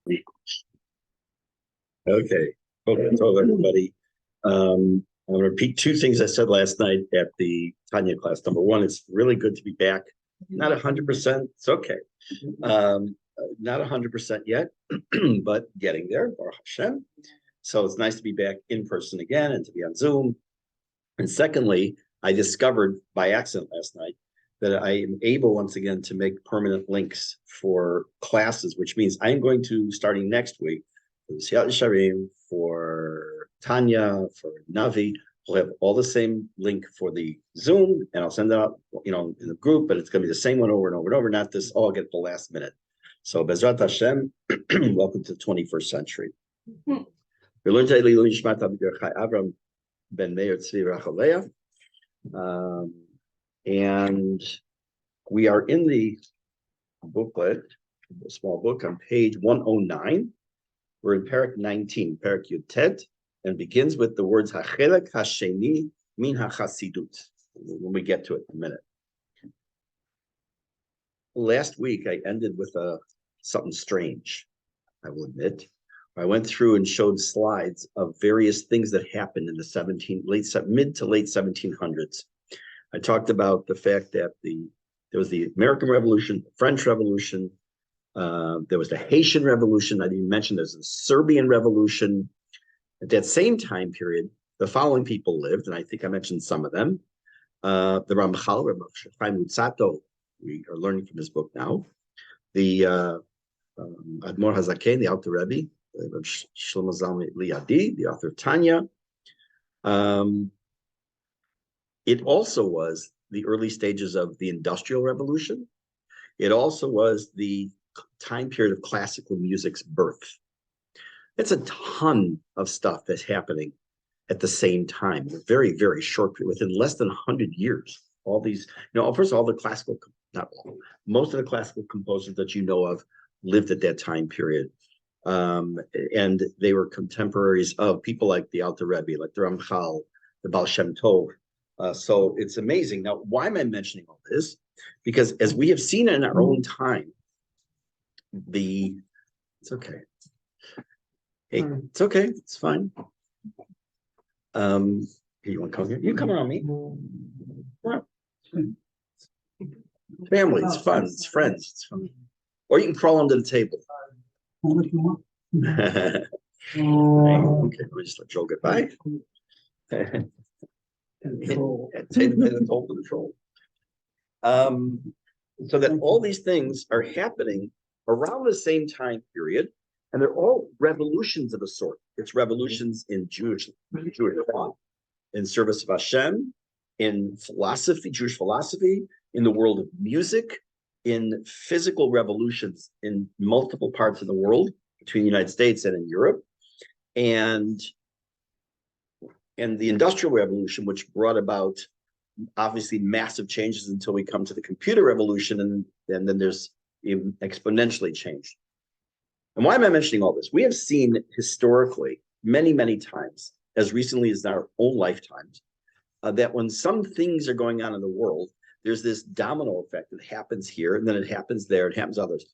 Okay. Hello, everybody. I'm going to repeat two things I said last night at the Tanya class. Number one, it's really good to be back. Not 100%. It's okay. Not 100% yet, but getting there, Baruch Hashem. So it's nice to be back in person again and to be on Zoom. And secondly, I discovered by accident last night that I am able once again to make permanent links for classes, which means I'm going to, starting next week, for Mesilat Yesharim, for Tanya, for Navi, we'll have all the same link for the Zoom, and I'll send it out, in the group, but it's going to be the same one over and over and over, not this, I'll get the last minute. So, Bezrat Hashem, welcome to the 21st century. We learned today Avram Ben Meir Tzvi Rachalea. And we are in the booklet, a small book, on page 109. We're in Parak 19, Parak Yud Tet, and begins with the words Hachelek Hasheni Min HaChasidut. When we get to it in a minute. Last week, I ended with something strange, I will admit. I went through and showed slides of various things that happened in the mid to late 1700s. I talked about the fact that there was the American Revolution, the French Revolution, there was the Haitian Revolution. I didn't mention there's the Serbian Revolution. At that same time period, the following people lived, and I think I mentioned some of them. The Ramchal, Rav Chaim Luzzatto, we are learning from his book now. The Admor Hazaken, the Alter Rebbe, Shlomo Zalman Liadi, the author of Tanya. It also was the early stages of the Industrial Revolution. It also was the time period of classical music's birth. It's a ton of stuff that's happening at the same time, in a very, very short period, within less than 100 years. All these, first of all, the classical, not all, most of the classical composers that you know of lived at that time period. And they were contemporaries of people like the Alter Rebbe, like the Ramchal, the Baal Shem Tov. So it's amazing. Now, why am I mentioning all this? Because as we have seen in our own time, it's okay. Hey, it's okay. It's fine. You want to come here? You come around me. Family, it's fun. It's friends. It's fun. Or you can crawl under the table. Okay, let me just let Joel get by. Say the toll to the troll. So that all these things are happening around the same time period, and they're all revolutions of a sort. It's revolutions in Jewish thought, in service of Hashem, in philosophy, Jewish philosophy, in the world of music, in physical revolutions in multiple parts of the world, between the United States and in Europe, and the Industrial Revolution, which brought about obviously massive changes until we come to the Computer Revolution, and then there's even exponentially changed. And why am I mentioning all this? We have seen historically many, many times, as recently as our own lifetimes, that when some things are going on in the world, there's this domino effect that happens here, and then it happens there, it happens others.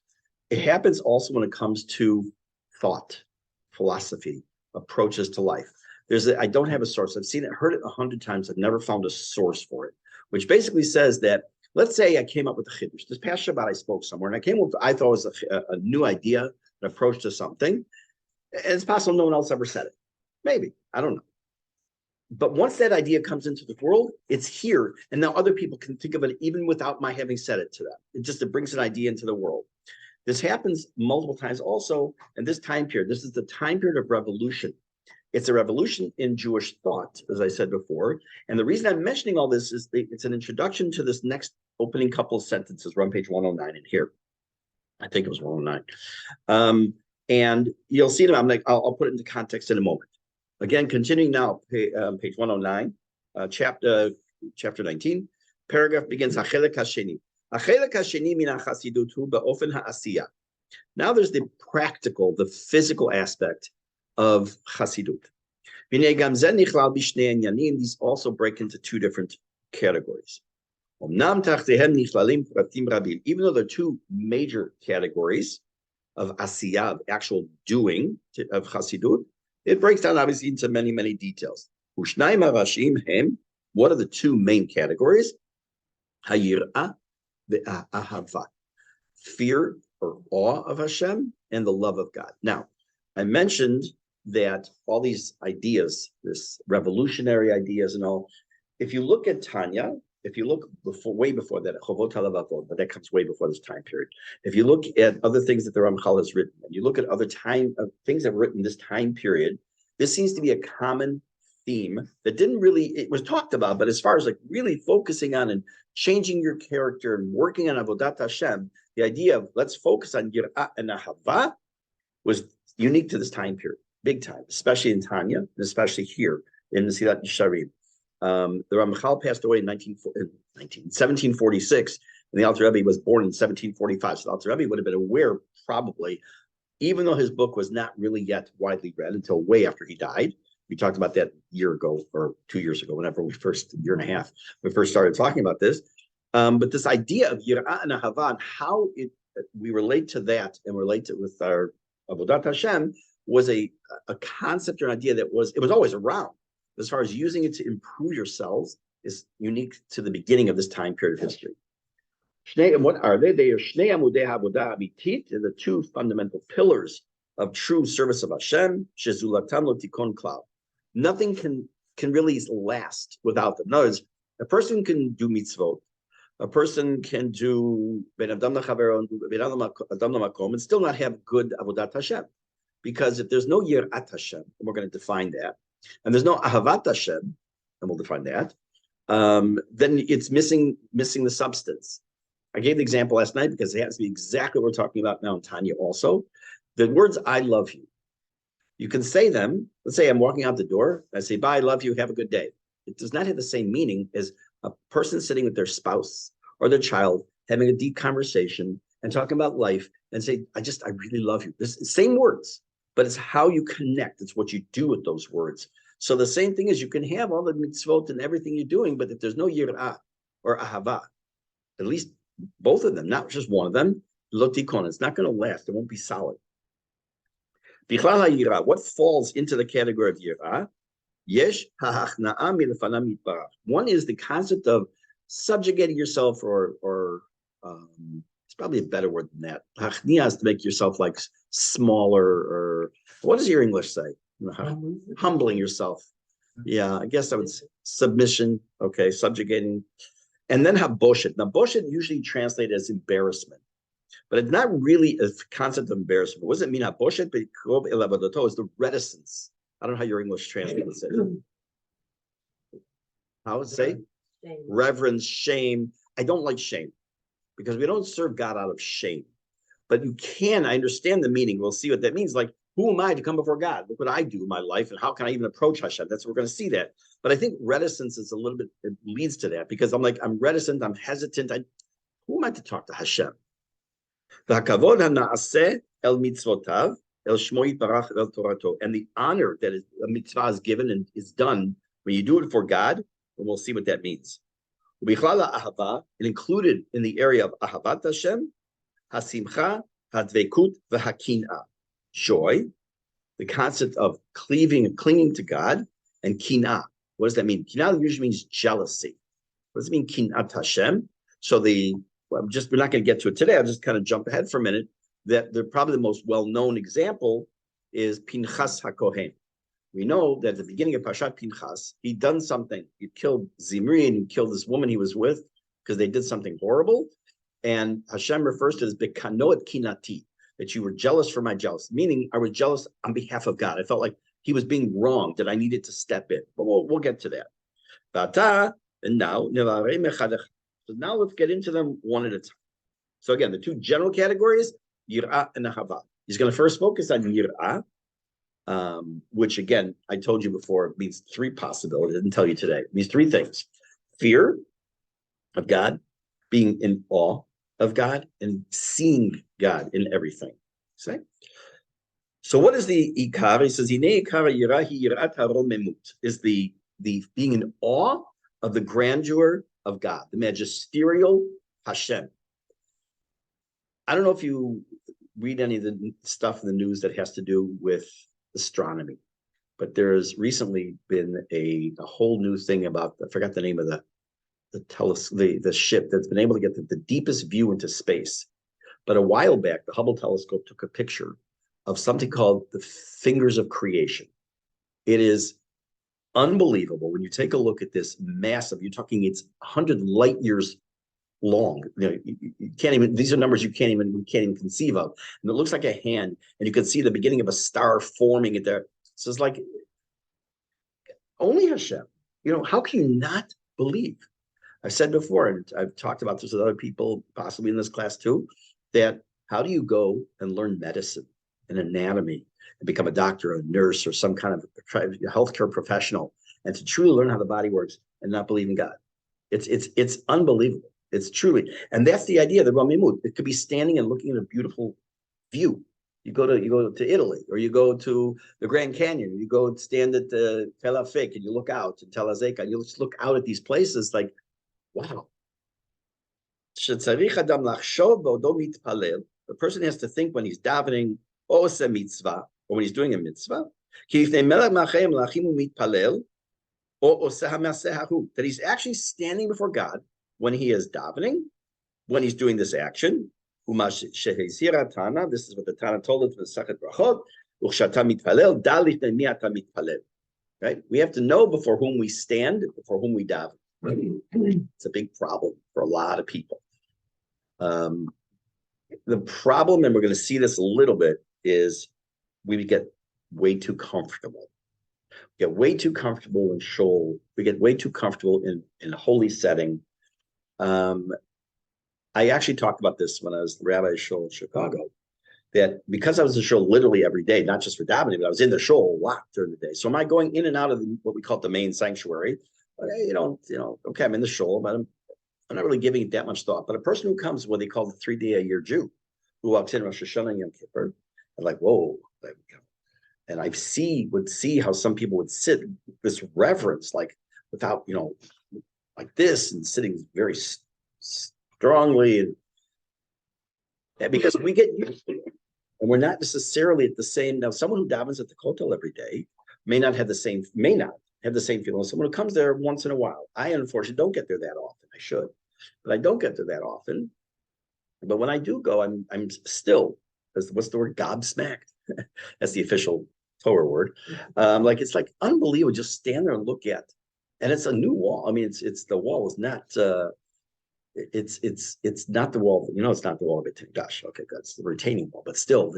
It happens also when it comes to thought, philosophy, approaches to life. I don't have a source. I've seen it, heard it 100 times. I've never found a source for it, which basically says that, let's say I came up with a chiddush. This past Shabbat, I spoke somewhere, and I came up with, I thought it was a new idea, an approach to something. And it's possible no one else ever said it. Maybe. I don't know. But once that idea comes into the world, it's here. And now other people can think of it even without my having said it to them. It brings an idea into the world. This happens multiple times also in this time period. This is the time period of revolution. It's a revolution in Jewish thought, as I said before. And the reason I'm mentioning all this is it's an introduction to this next opening couple of sentences. We're on page 109 in here. I think it was 109. And you'll see them. I'll put it into context in a moment. Again, continuing now, page 109, chapter 19. Paragraph begins, Hachelek Hasheni. Hachelek Hasheni min haChasidut hu be'ofen ha'asiyah. Now there's the practical, the physical aspect of Chasidut. These also break into two different categories. Even though they're two major categories, of asiyah, of actual doing of Chassidut, it breaks down obviously into many, many details. Ushnaim harashim hem. What are the two main categories? Hayirah ve'ahava. Fear or awe of Hashem and the love of God. Now, I mentioned that all these ideas, this revolutionary ideas and all, if you look at Tanya, if you look way before that, but that comes way before this time period. If you look at other things that the Ramchal has written, and you look at other things that were written this time period, this seems to be a common theme that didn't really, it was talked about, but as far as like really focusing on and changing your character and working on Avodat Hashem, the idea of let's focus on Yirah and Ahava was unique to this time period, big time, especially in Tanya, and especially here in Mesilat Yesharim. The Ramchal passed away in 1746, and the Alter Rebbe was born in 1745. So the Alter Rebbe would have been aware, probably, even though his book was not really yet widely read until way after he died. We talked about that a year ago or 2 years ago, whenever we first, year and a half, we first started talking about this. But this idea of Yirah and Ahava and how we relate to that and relate to it with our Avodat Hashem was a concept or an idea that it was always around. As far as using it to improve yourselves is unique to the beginning of this time period of history. And what are they? They are Shnei Amudei Havodah Amitit, the two fundamental pillars of true service of Hashem. Shezulatam lo tikon klal. Nothing can really last without them. In other words, a person can do mitzvot, a person can do ben adam lachavero and ben adam lamakom and still not have good avodat Hashem, because if there's no yirat Hashem, and we're going to define that, and there's no ahavat Hashem, and we'll define that, then it's missing the substance. I gave the example last night because it has to be exactly what we're talking about now in Tanya also. The words "I love you," you can say them. Let's say I'm walking out the door. I say, "Bye, I love you. Have a good day." It does not have the same meaning as a person sitting with their spouse or their child having a deep conversation and talking about life and say, I really love you. This same words, but it's how you connect. It's what you do with those words. So the same thing is you can have all the mitzvot and everything you're doing, but if there's no yirah or ahava, at least both of them, not just one of them, lo tikon, it's not going to last. It won't be solid. Bichlal ha'yirah, what falls into the category of yirah? Yesh ha'achna'a milefanav mitbarach. One is the concept of subjugating yourself, or it's probably a better word than that. Hachnia is to make yourself like smaller, or what does your English say? Humbling yourself. Yeah, I guess I would say submission. Okay, subjugating. And then haboshet. Now, boshet usually translated as embarrassment, but it's not really a concept of embarrassment. What does it mean? Haboshet is the reticence. I don't know how your English translates it. How would it say? Shame. Reverence, shame. I don't like shame because we don't serve God out of shame. But you can, I understand the meaning. We'll see what that means. Like, who am I to come before God? Look what I do in my life, and how can I even approach Hashem? That's what we're going to see that. But I think reticence is a little bit, it leads to that, because I'm reticent, I'm hesitant. Who am I to talk to Hashem? V'hakavod ha'na'aseh el mitzvotav el shmo yitbarach el torato. And the honor that a mitzvah is given and is done when you do it for God, and we'll see what that means. Ubichlal ahava, and included in the area of ahavat Hashem, hasimcha, hadvekut, v'hakinah. Joy, the concept of clinging to God, and kinah. What does that mean? Kinah usually means jealousy. What does it mean, kinat Hashem? So we're not going to get to it today. I'll just kind of jump ahead for a minute. That probably the most well-known example is Pinchas HaKohen. We know that at the beginning of Parshat Pinchas, he'd done something. He killed Zimri and he killed this woman he was with because they did something horrible. And Hashem refers to it as Bekanoet Kinati, that you were jealous for my jealousy, meaning I was jealous on behalf of God. I felt like he was being wrong, that I needed to step in. But we'll get to that. And now, so now let's get into them one at a time. So again, the two general categories, Yirah and Ahava. He's going to first focus on Yirah, which again, I told you before, means three possibilities. I didn't tell you today. It means three things: fear of God, being in awe of God, and seeing God in everything. See? So what is the Ikar? He says, Hine Ikar Yirahi Yirat HaRomemut, is the being in awe of the grandeur of God, the magisterial Hashem. I don't know if you read any of the stuff in the news that has to do with astronomy, but there's recently been a whole new thing about, I forgot the name of the ship that's been able to get the deepest view into space. But a while back, the Hubble telescope took a picture of something called the fingers of creation. It is unbelievable when you take a look at this massive, you're talking it's 100 light years long. You can't even, these are numbers we can't even conceive of. And it looks like a hand, and you can see the beginning of a star forming it there. So it's like, only Hashem. How can you not believe? I've said before, and I've talked about this with other people, possibly in this class too, that how do you go and learn medicine and anatomy and become a doctor or a nurse or some kind of healthcare professional, and to truly learn how the body works and not believe in God? It's unbelievable. It's truly, and that's the idea of the Ramimut. It could be standing and looking at a beautiful view. You go to Italy, or you go to the Grand Canyon, you go stand at the Tel Afik and you look out, and Tel Azeka, and you just look out at these places like, wow. The person has to think when he's davening, or mitzvah, or when he's doing a mitzvah, that he's actually standing before God when he is davening, when he's doing this action. This is what the Tana told us in Sechet Brachot. Right? We have to know before whom we stand, before whom we daven. It's a big problem for a lot of people. The problem, and we're going to see this a little bit, is we get way too comfortable. We get way too comfortable in shul. We get way too comfortable in a holy setting. I actually talked about this when I was the rabbi of shul in Chicago, that because I was in shul literally every day, not just for davening, but I was in the shul a lot during the day. So am I going in and out of what we call the main sanctuary? Okay, I'm in the shul, but I'm not really giving it that much thought. But a person who comes, what they call the 3-day-a-year Jew, who walks in Rosh Hashanah and Yom Kippur, I'm like, whoa. And I would see how some people would sit with this reverence, like without, like this, and sitting very strongly. And because we get used to it. And we're not necessarily at the same. Now, someone who davens at the kotel every day may not have the same feeling as someone who comes there once in a while. I, unfortunately, don't get there that often. I should, but I don't get there that often. But when I do go, I'm still, what's the word, gobsmacked? That's the official Torah word. It's like unbelievable. Just stand there and look at, and it's a new wall. I mean, it's the wall is not. It's not the wall. It's not the wall of Beit Hamikdash. Okay, good. It's the retaining wall, but still,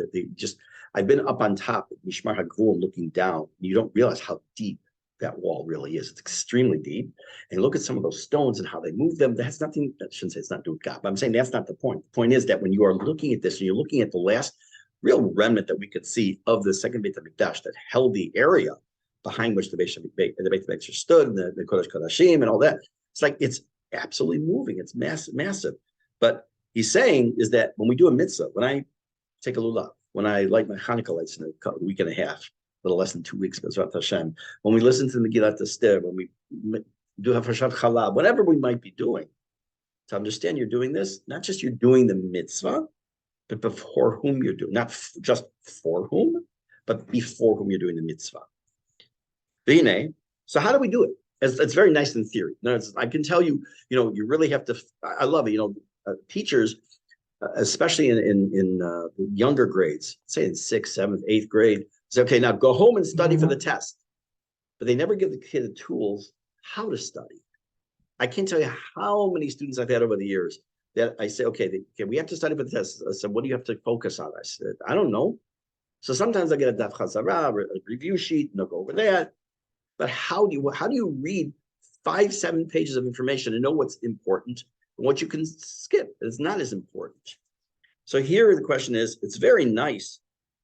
I've been up on top of Mishmar HaGvul looking down. You don't realize how deep that wall really is. It's extremely deep. And look at some of those stones and how they move them. That's nothing. I shouldn't say it's not doing God, but I'm saying that's not the point. The point is that when you are looking at this and you're looking at the last real remnant that we could see of the second Beit HaMikdash that held the area behind which the Beit HaMikdash stood, and the Kodesh Kodashim and all that. It's like it's absolutely moving. It's massive. But he's saying is that when we do a mitzvah, when I take a lulav, when I light my Hanukkah lights in a week and a half, a little less than 2 weeks, B'ezrat Hashem, when we listen to the Megillat Esther, when we do Hafashat Chalab, whatever we might be doing, to understand you're doing this, not just you're doing the mitzvah, but before whom you're doing, not just for whom, but before whom you're doing the mitzvah. So how do we do it? It's very nice in theory. I can tell you, you really have to. I love it. Teachers, especially in younger grades, say in 6th, 7th, 8th grade, say, okay, now go home and study for the test. But they never give the kid the tools how to study. I can't tell you how many students I've had over the years that I say, okay, we have to study for the test. I said, what do you have to focus on? I said, I don't know. So sometimes I get a daf chazara, a review sheet, and I'll go over that. But how do you read 5-7 pages of information and know what's important and what you can skip? It's not as important. So here the question is, it's very nice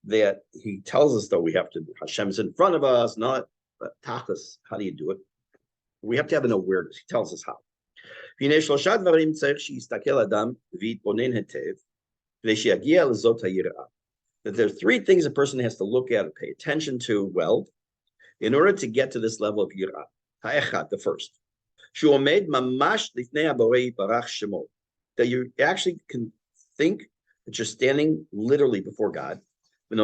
that he tells us that we have to, Hashem's in front of us, not, but tachlis, how do you do it? We have to have an awareness. He tells us how. That there are 3 things a person has to look at and pay attention to well, in order to get to this level of yirah. Ha'echad, the first. That you actually can think that you're standing literally before God, and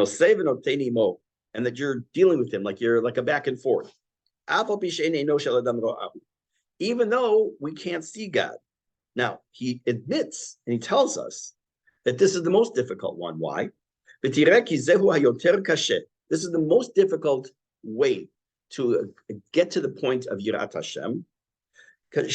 that you're dealing with him like you're like a back and forth. Even though we can't see God. Now, he admits and he tells us that this is the most difficult one. Why? This is the most difficult way to get to the point of Yirat Hashem. There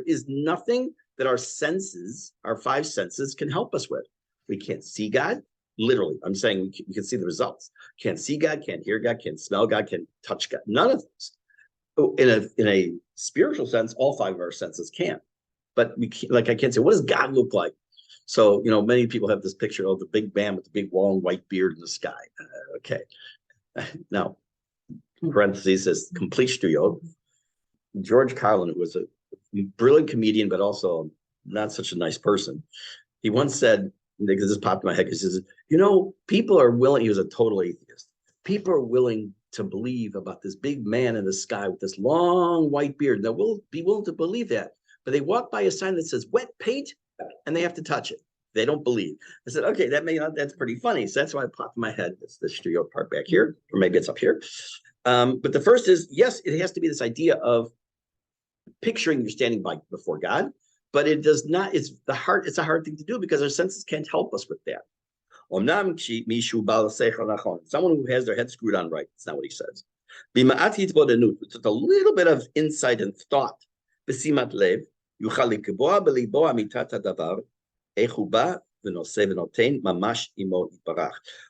is nothing that our senses, our five senses, can help us with. We can't see God, literally. I'm saying we can see the results. Can't see God, can't hear God, can't smell God, can't touch God. None of those. In a spiritual sense, all five of our senses can. But we can't, like I can't say, what does God look like? So, many people have this picture of the big man with the big long white beard in the sky. Okay. Now, parentheses says complete studio. George Carlin, who was a brilliant comedian, but also not such a nice person, he once said, because this popped in my head, he says, people are willing, he was a total atheist. People are willing to believe about this big man in the sky with this long white beard. They'll be willing to believe that. But they walk by a sign that says wet paint and they have to touch it. They don't believe. I said, okay, that's pretty funny. So that's why it popped in my head. It's the studio part back here, or maybe it's up here. But the first is, yes, it has to be this idea of picturing you're standing before God, but it does not, it's a hard thing to do because our senses can't help us with that. Someone who has their head screwed on right. That's not what he says. With just a little bit of insight and thought.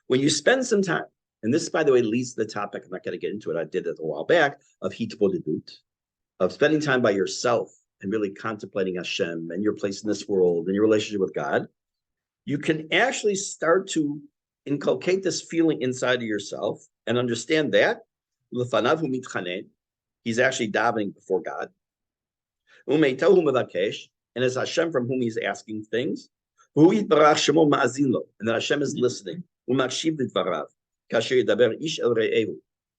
When you spend some time, and this, by the way, leads to the topic, I'm not going to get into it, I did it a while back, of hitbodedut, of spending time by yourself and really contemplating Hashem and your place in this world and your relationship with God, you can actually start to inculcate this feeling inside of yourself and understand that he's actually davening before God. And it's Hashem from whom he's asking things. And that Hashem is listening.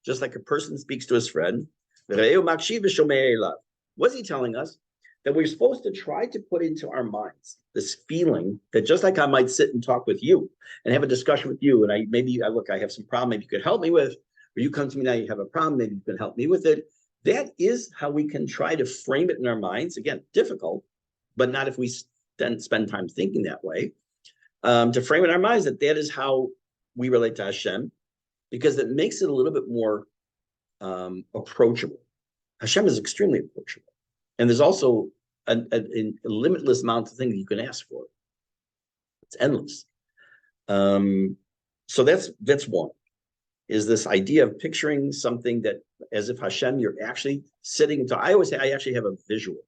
Just like a person speaks to his friend. What's he telling us? That we're supposed to try to put into our minds this feeling that just like I might sit and talk with you and have a discussion with you, and I have some problem, maybe you could help me with, or you come to me now, you have a problem, maybe you can help me with it. That is how we can try to frame it in our minds. Again, difficult, but not if we then spend time thinking that way. To frame it in our minds that is how we relate to Hashem, because it makes it a little bit more approachable. Hashem is extremely approachable. And there's also a limitless amount of things you can ask for. It's endless. So that's one, is this idea of picturing something that as if Hashem, you're actually sitting. I always say I actually have a visual,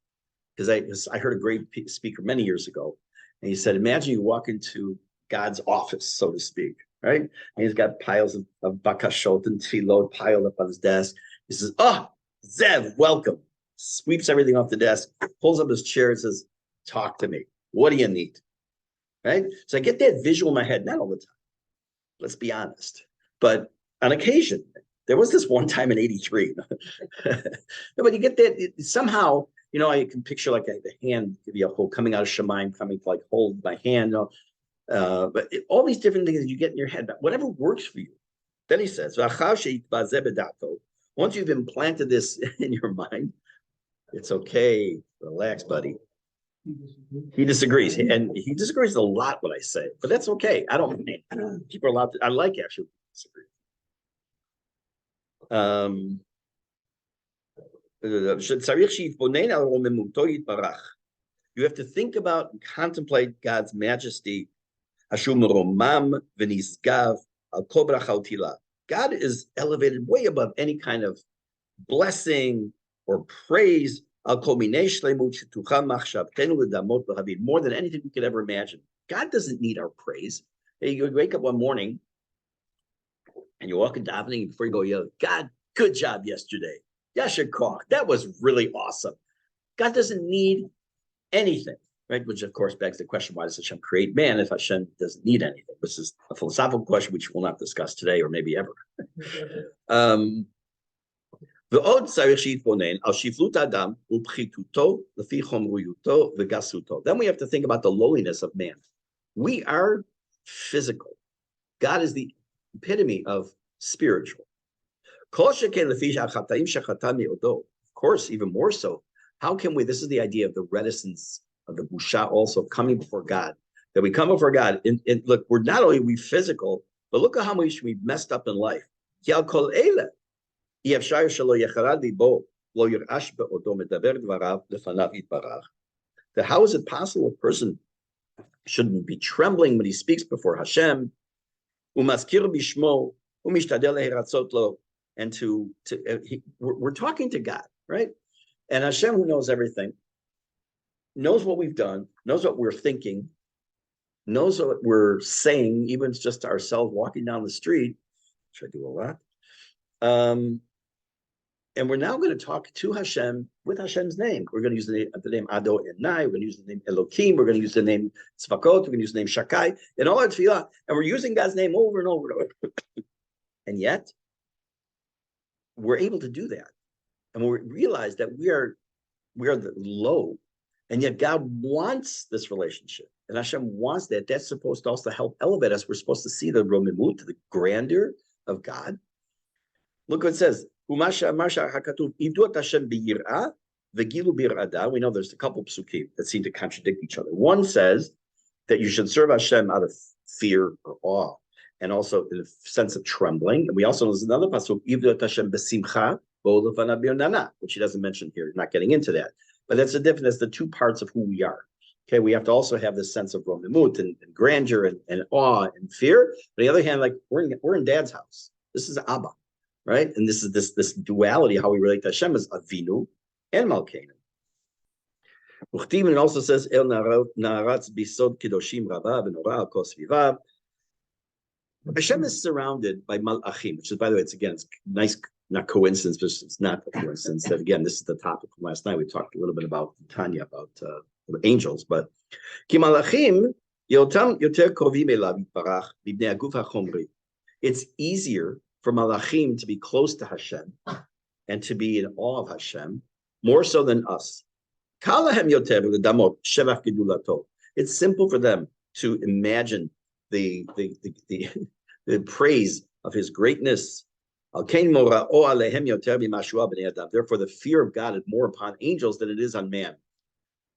because I heard a great speaker many years ago, and he said, imagine you walk into God's office, so to speak, right? And he's got piles of bakashot and tefillot piled up on his desk. He says, Zev, welcome. Sweeps everything off the desk, pulls up his chair and says, talk to me. What do you need? Right? So I get that visual in my head, not all the time. Let's be honest. But on occasion, there was this one time in 83. But you get that somehow, I can picture like the hand, maybe a whole coming out of Shemaim, coming to like hold my hand. But all these different things you get in your head, whatever works for you. Then he says, once you've implanted this in your mind, it's okay. Relax, buddy. He disagrees. And he disagrees a lot what I say, but that's okay. People are allowed to, I like actually disagree. You have to think about and contemplate God's majesty. God is elevated way above any kind of blessing or praise, more than anything we could ever imagine. God doesn't need our praise. You wake up one morning and you walk in davening, before you go, you yell, God, good job yesterday. Yasher Koch, that was really awesome. God doesn't need anything, right? Which of course begs the question, why does Hashem create man if Hashem doesn't need anything? This is a philosophical question which we'll not discuss today or maybe ever. ועוד צריך שיתבונן על שפלות האדם ופחיתותו לפי חומריותו וגסותו. Then we have to think about the lowliness of man. We are physical. God is the epitome of spiritual. כל שכן לפי החטאים שחטא מאודו. Of course, even more so. How can we, this is the idea of the reticence of the busha also coming before God, that we come before God and look, we're not only we physical, but look at how much we've messed up in life. That how is it possible a person shouldn't be trembling when he speaks before Hashem, and we're talking to God, right? And Hashem, who knows everything, knows what we've done, knows what we're thinking, knows what we're saying, even just to ourselves walking down the street, which I do a lot. And we're now going to talk to Hashem with Hashem's name. We're going to use the name Ado Enai, we're going to use the name Elokim, we're going to use the name Tzvakot, we're going to use the name Shakai, and all our tefillah, and we're using God's name over and over and over. And yet, we're able to do that. And we realize that we are the low, and yet God wants this relationship. And Hashem wants that. That's supposed to also help elevate us. We're supposed to see the romimut, the grandeur of God. Look what it says. We know there's a couple of psukim that seem to contradict each other. One says that you should serve Hashem out of fear or awe, and also in a sense of trembling. And we also know there's another pasuk, which he doesn't mention here. He's not getting into that. But that's the difference. That's the two parts of who we are. Okay, we have to also have this sense of romimut and grandeur and awe and fear. But on the other hand, like we're in Dad's house. This is Abba, right? And this is this duality, how we relate to Hashem is Avinu and Malkeinu. It also says, El Naratz Bisod Kedoshim Rabba Benora Al Kol Sviva. Hashem is surrounded by malachim, which is, by the way, it's nice, not coincidence, but it's not a coincidence that, again, this is the topic from last night. We talked a little bit about Tanya, about angels, but ki malachim yotam yoter kovim elav yitbarach b'bnei haguf hachomri. It's easier for malachim to be close to Hashem and to be in awe of Hashem more so than us. Kalahem yoter v'ledamot shevach gedulato. It's simple for them to imagine the praise of his greatness. Therefore, the fear of God is more upon angels than it is on man.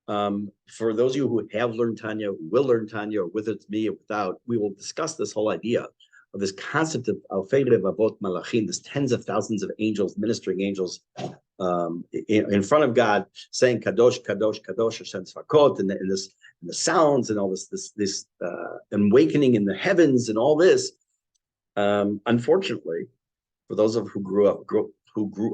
For those of you who have learned Tanya, who will learn Tanya, or whether it's me or without, we will discuss this whole idea of this concept of Alfei Revavot Malachim, this tens of thousands of angels, ministering angels, in front of God, saying Kadosh, Kadosh, Kadosh, Hashem Tzvakot, and the sounds and all this awakening in the heavens and all this. Unfortunately, for those of who grew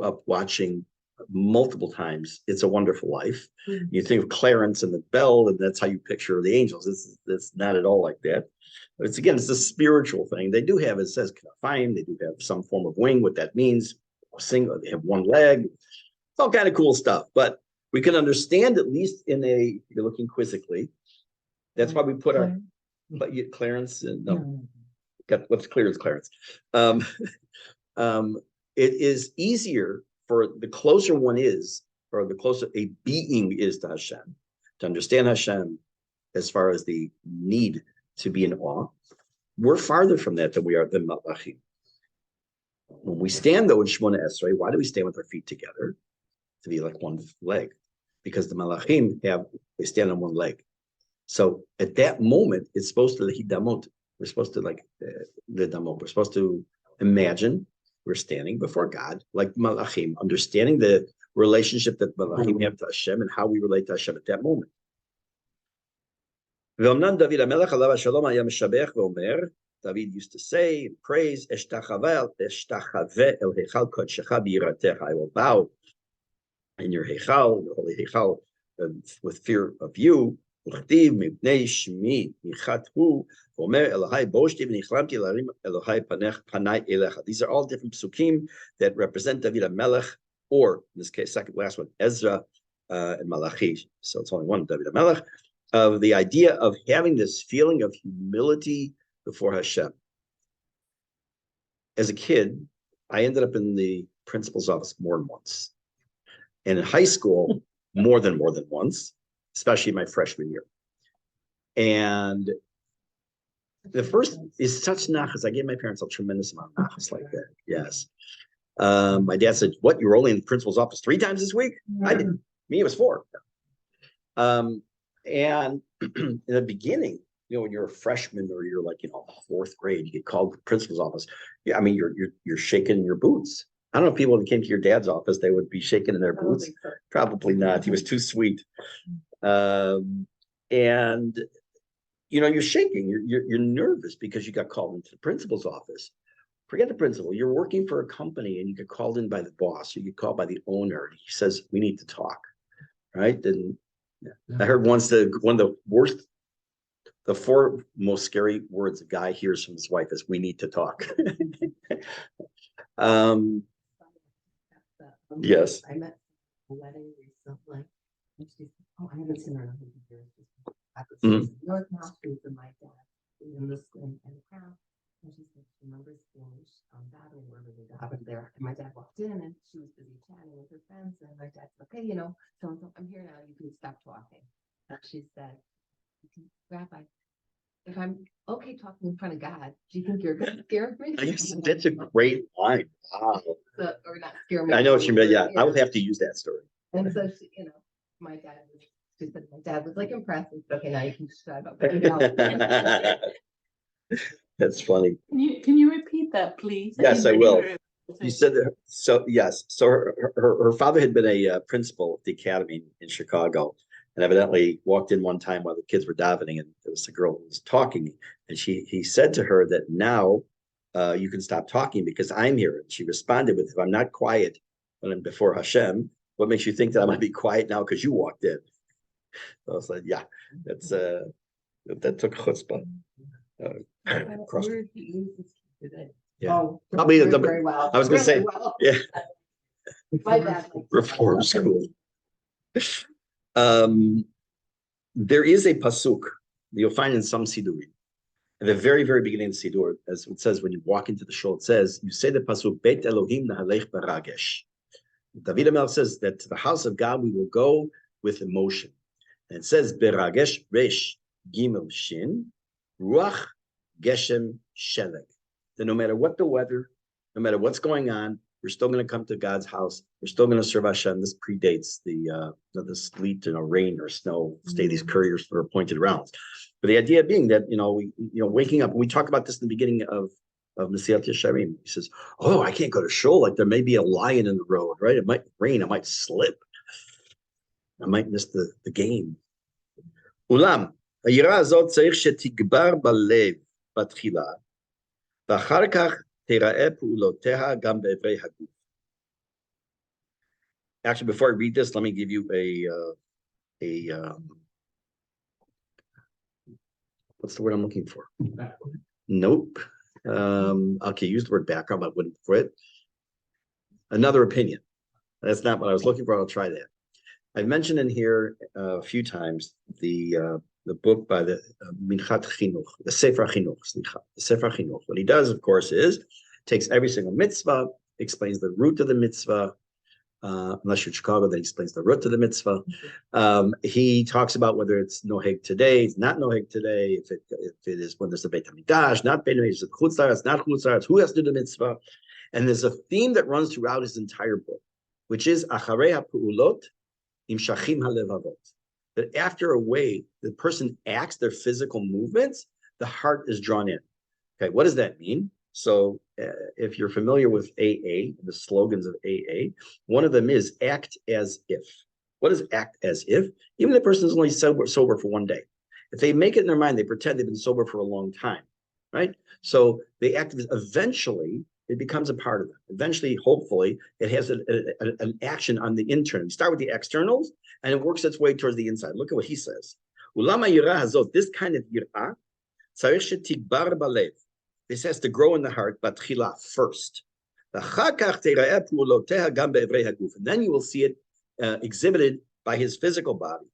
up watching multiple times It's a Wonderful Life, you think of Clarence and the bell, and that's how you picture the angels. It's not at all like that. But it's a spiritual thing. They do have, it says Knafayim, they do have some form of wing. What that means, they have one leg. It's all kind of cool stuff. But we can understand, at least you're looking quizzically. That's why we put Clarence. What's Clarence? It is easier for the closer one is, or the closer a being is to Hashem, to understand Hashem as far as the need to be in awe. We're farther from that than we are than Malachim. When we stand, though, in Shemona Esrei, why do we stand with our feet together? To be like one leg. Because the Malachim they stand on one leg. So at that moment, it's supposed to hidamot. We're supposed to We're supposed to imagine we're standing before God like Malachim, understanding the relationship that Malachim have to Hashem and how we relate to Hashem at that moment. David used to say and praise, I will bow in your Heichal, your holy Heichal, with fear of you. These are all different psukim that represent David HaMelech, or in this case, last one, Ezra and Malachi. So it's only one, David HaMelech, of the idea of having this feeling of humility before Hashem. As a kid, I ended up in the principal's office more than once. And in high school, more than once, especially my freshman year. And the first is such nachas. I gave my parents a tremendous amount of nachas like that. Yes. My dad said, "What? You were only in the principal's office 3 times this week?" I didn't. Me, it was 4. And in the beginning, when you're a freshman or you're like, 4th grade, you get called to the principal's office. Yeah, I mean, you're shaking in your boots. I don't know if people that came to your dad's office, they would be shaking in their boots. Probably not. He was too sweet. And you're shaking. You're nervous because you got called into the principal's office. Forget the principal. You're working for a company and you get called in by the boss. You get called by the owner. And he says, "We need to talk." Right? And I heard once one of the 4 most scary words a guy hears from his wife is, "We need to talk." Yes. I met a wedding recently, and she said, "Oh, I haven't seen her in 100 years." North Mount Street and my dad in the crowd. And she said she remembers being battling wherever they happened there. And my dad walked in and she was busy chatting with her friends. And my dad said, "Okay, so I'm here now. You can stop talking." And she said, "Rabbi, if I'm okay talking in front of God, do you think you're going to scare me?" That's a great line. Wow. Or not scare me. I know what you mean. Yeah, I would have to use that story. And so she said my dad was like impressed. And said, "Okay, now you can shut up." That's funny. Can you repeat that, please? Yes, I will. You said that, so yes. So her father had been a principal at the academy in Chicago, and evidently walked in one time while the kids were davening, and there was a girl who was talking, and he said to her that now you can stop talking because I'm here. And she responded with, "If I'm not quiet when I'm before Hashem, what makes you think that I'm going to be quiet now because you walked in?" So I was like, yeah, that took chutzpah. Yeah. Oh, Probably very well. I was going to say, well. yeah. My dad Reform school. There is a pasuk you'll find in some sidurim. At the very, very beginning of the sidur, as it says when you walk into the shul, it says, you say the pasuk, Beit Elohim nahalech baragesh. David HaMelech says that to the house of God we will go with emotion. And it says, Beragesh resh gimel shin, ruach geshem sheleg. That no matter what the weather, no matter what's going on, we're still going to come to God's house. We're still going to serve Hashem. This predates the sleet, rain or snow. Stay these couriers for appointed rounds. But the idea being that waking up. We talk about this in the beginning of Mesilat Yesharim. He says, "Oh, I can't go to shul. Like there may be a lion in the road, right? It might rain. I might slip. I might miss the game." Ulam היראה הזאת צריך שתגבר בלב בתחילה, ואחר כך תיראה פעולותיה גם בעברי הגוף. Actually, before I read this, let me give you what's the word I'm looking for? Nope. Okay, use the word background, but I wouldn't for it. Another opinion. That's not what I was looking for. I'll try that. I've mentioned in here a few times the book by the Minchat Chinuch, the Sefer Chinuch. The Sefer Chinuch. What he does, of course, is takes every single mitzvah, explains the root of the mitzvah. Unless you're Chicago, then he explains the root of the mitzvah. He talks about whether it's noheg today, it's not noheg today, if it is when there's a Beit HaMikdash, not Beit HaMikdash, it's chutz la'aretz, not chutz la'aretz, who has to do the mitzvah. And there's a theme that runs throughout his entire book, which is acharei ha'pu'ulot imshachim halevavot. That after a way the person acts their physical movements, the heart is drawn in. Okay, what does that mean? So if you're familiar with AA, the slogans of AA, one of them is act as if. What is act as if? Even the person is only sober for one day. If they make it in their mind, they pretend they've been sober for a long time, right? So they act as eventually it becomes a part of them. Eventually, hopefully, it has an action on the internal. You start with the externals, and it works its way towards the inside. Look at what he says. Ulama yirah hazot, this kind of yirah, tzarich shetigbar balev. This has to grow in the heart, but first. And then you will see it exhibited by his physical body.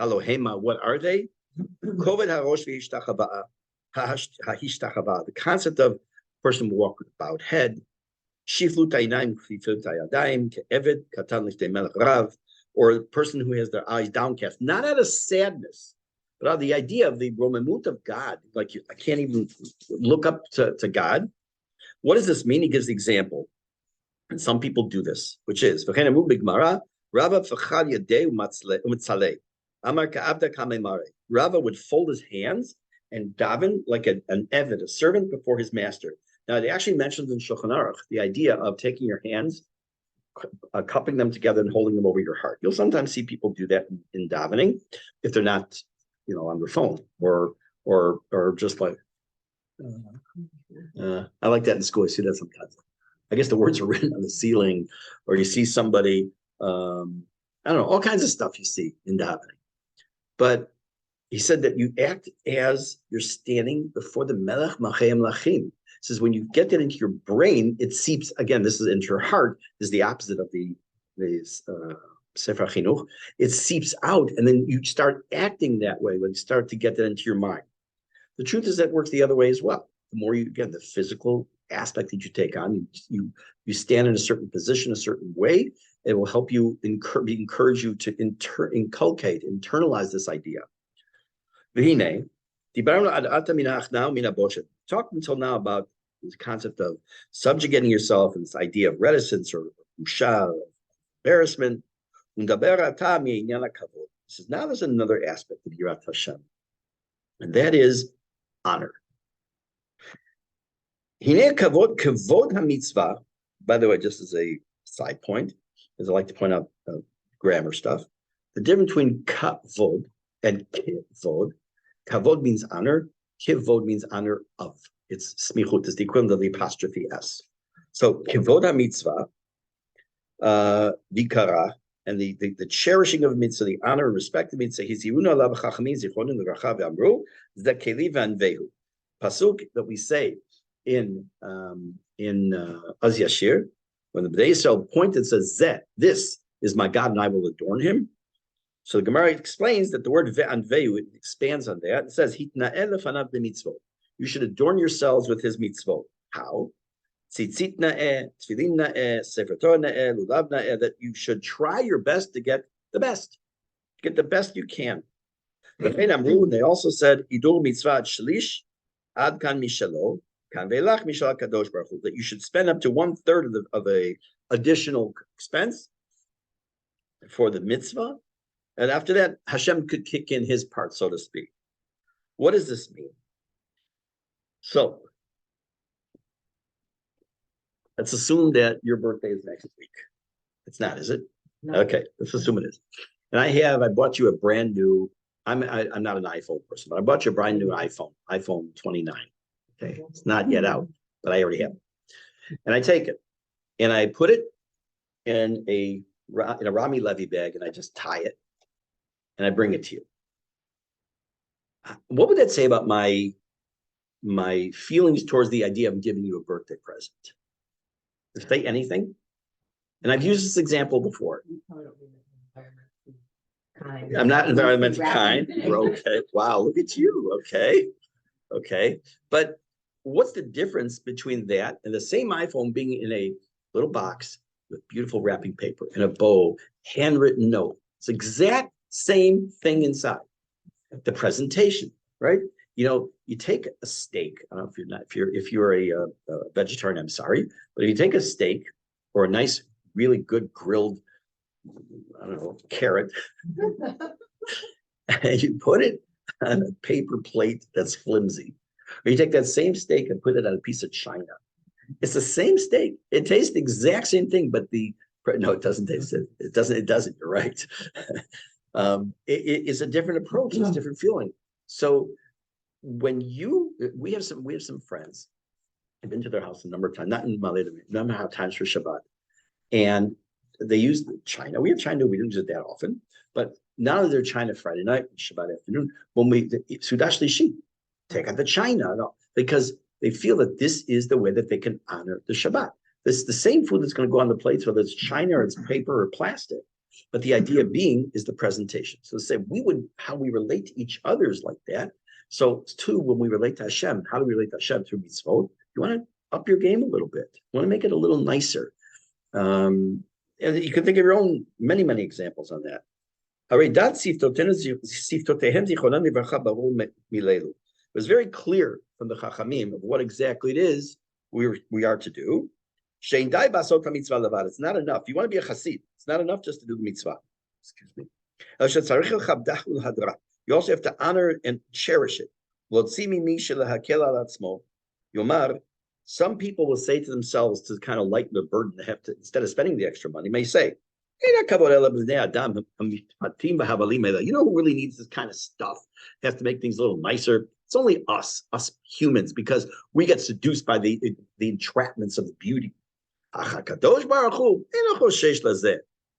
Elohema, what are they? The concept of person will walk with bowed head, Shiflut ha'inayim kfifut ha'yadayim ke'eved katan liftei melech rav, or a person who has their eyes downcast, not out of sadness, but out of the idea of the romemut of God, like I can't even look up to God. What does this mean? He gives the example, and some people do this, which is Rava would fold his hands and daven like an eved, a servant before his master. Now, it actually mentions in Shulchan Aruch the idea of taking your hands, cupping them together and holding them over your heart. You'll sometimes see people do that in davening if they're not, on their phone or just like. I like that in school. I see that sometimes. I guess the words are written on the ceiling, or you see somebody. I don't know, all kinds of stuff you see in davening. But he said that you act as you're standing before the Melech Malchei Melachim. Says when you get that into your brain, it seeps again. This is into your heart. This is the opposite of the Sefer Chinuch. It seeps out, and then you start acting that way when you start to get that into your mind. The truth is that works the other way as well. The more you get the physical aspect that you take on, you stand in a certain position, a certain way. It will help you encourage you to internalize this idea. V'hinei, talked until now about this concept of subjugating yourself and this idea of reticence or busha, embarrassment. This is now there's another aspect of Yirat Hashem, and that is honor. Kavod hamitzvah. By the way, just as a side point, as I like to point out grammar stuff, the difference between kavod and kivod. Kavod means honor. Kivod means honor of. It's smichut, is the equivalent of the apostrophe s. So kivod hamitzvah, vikara, and the cherishing of mitzvah, the honor and respect of mitzvah. Hiziruna alav chachamim zichronim l'racha ve'amru zekeli v'anvehu. Pasuk that we say in Az Yashir, when the Bnei Yisrael pointed, says, Zeh, this is my God, and I will adorn him. So the Gemara explains that the word ve'anvehu, it expands on that. It says, Hitna'eh lefanav b'mitzvot. You should adorn yourselves with his mitzvot. How? Tzitzit na'eh, tefillin na'eh, sefer Torah na'eh, lulav na'eh, that you should try your best to get the best. Get the best you can. They also said, Idul mitzvah shlish, ad kan mishalo, kan ve'lach mishal kadosh baruch hu, that you should spend up to 1/3 of a additional expense for the mitzvah. And after that, Hashem could kick in his part, so to speak. What does this mean? So, let's assume that your birthday is next week. It's not, is it? No. Okay, let's assume it is. And I bought you a brand new, I'm not an iPhone person, but I bought you a brand new iPhone 29. Okay, it's not yet out, but I already have it. And I take it, and I put it in a Rami Levy bag, and I just tie it, and I bring it to you. What would that say about my feelings towards the idea of giving you a birthday present? Does it say anything? And I've used this example before. I'm not environmentally kind. Okay. Wow, look at you. Okay. But what's the difference between that and the same iPhone being in a little box with beautiful wrapping paper and a bow, handwritten note? It's the exact same thing inside. The presentation, right? You take a steak. I don't know if you're a vegetarian, I'm sorry, but if you take a steak or a nice, really good grilled, I don't know, carrot, and you put it on a paper plate that's flimsy, or you take that same steak and put it on a piece of china. It's the same steak. It tastes the exact same thing, but no, it doesn't taste it. It doesn't. You're right. It's a different approach. It's a different feeling. So when we have some friends. I've been to their house a number of times, not in Malay, number of times for Shabbat, and they use the china. We have china. We don't use it that often, but now that they're china Friday night, Shabbat afternoon, when Sudash Lishi, take out the china, because they feel that this is the way that they can honor the Shabbat. This is the same food that's going to go on the plates, whether it's china or it's paper or plastic. But the idea being is the presentation. So say how we relate to each other is like that. So too, when we relate to Hashem, how do we relate to Hashem? Through mitzvot. You want to up your game a little bit. Want to make it a little nicer. And you can think of your own many examples on that. It was very clear from the Chachamim of what exactly it is we are to do. It's not enough. You want to be a chassid. It's not enough just to do the mitzvah. Excuse me. You also have to honor and cherish it. Some people will say to themselves to kind of lighten the burden, they have to, instead of spending the extra money, may say, you know who really needs this kind of stuff? Has to make things a little nicer. It's only us humans, because we get seduced by the entrapments of the beauty.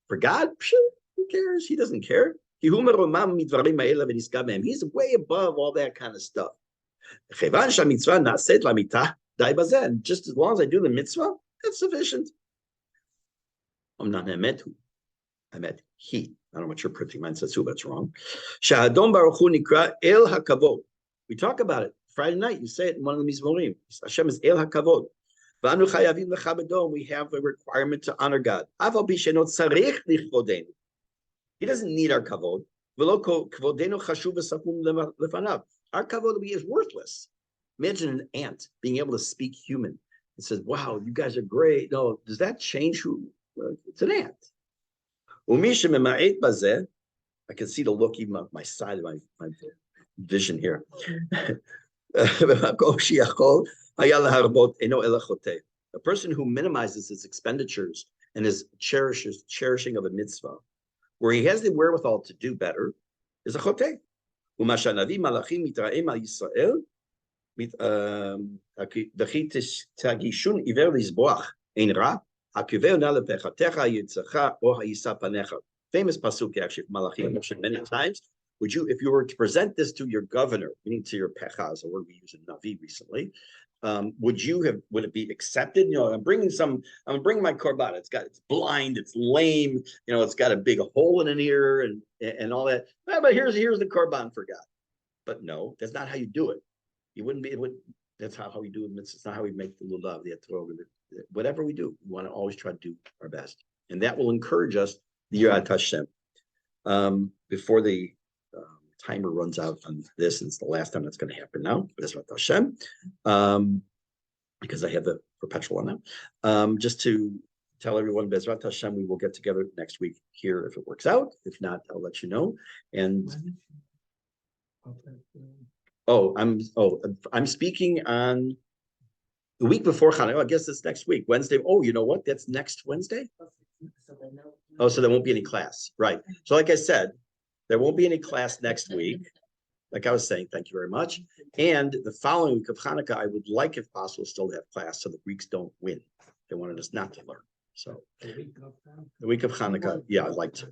For God, who cares? He doesn't care. He's way above all that kind of stuff. And just as long as I do the mitzvah, that's sufficient. I meant he. I don't know what your printing mind says, but it's wrong. We talk about it Friday night. You say it in one of the mizmorim. Hashem is El HaKavod. We have a requirement to honor God. He doesn't need our kavod. Our kavod is worthless. Imagine an ant being able to speak human. It says, wow, you guys are great. No, does that change who? It's an ant. I can see the look even on my side of my vision here. A person who minimizes his expenditures and is cherishing of a mitzvah, where he has the wherewithal to do better, is a choteh. Famous pasuk actually from Malachim, mentioned many times. Would you, if you were to present this to your governor, meaning to your pechaz, a word we use in Navi recently, would it be accepted? You know, I'm bringing my korban. It's blind, it's lame, you know, it's got a big hole in an ear and all that. But here's the korban for God. But no, that's not how you do it. You wouldn't be. That's how we do it. It's not how we make the lulav, the etrog, whatever we do. We want to always try to do our best, and that will encourage us. The Yirat Hashem. Before the timer runs out on this, and it's the last time that's going to happen now. Yirat Hashem, because I have the perpetual on now. Just to tell everyone, Bezrat Hashem, we will get together next week here if it works out. If not, I'll let you know. And I'm speaking on the week before Hanukkah. I guess it's next week, Wednesday. Oh, you know what? That's next Wednesday. Oh, so there won't be any class, right? So, like I said, there won't be any class next week. Like I was saying, thank you very much. And the following week of Hanukkah, I would like, if possible, still to have class so the Greeks don't win. They wanted us not to learn. So the week of Hanukkah, yeah, I'd like to.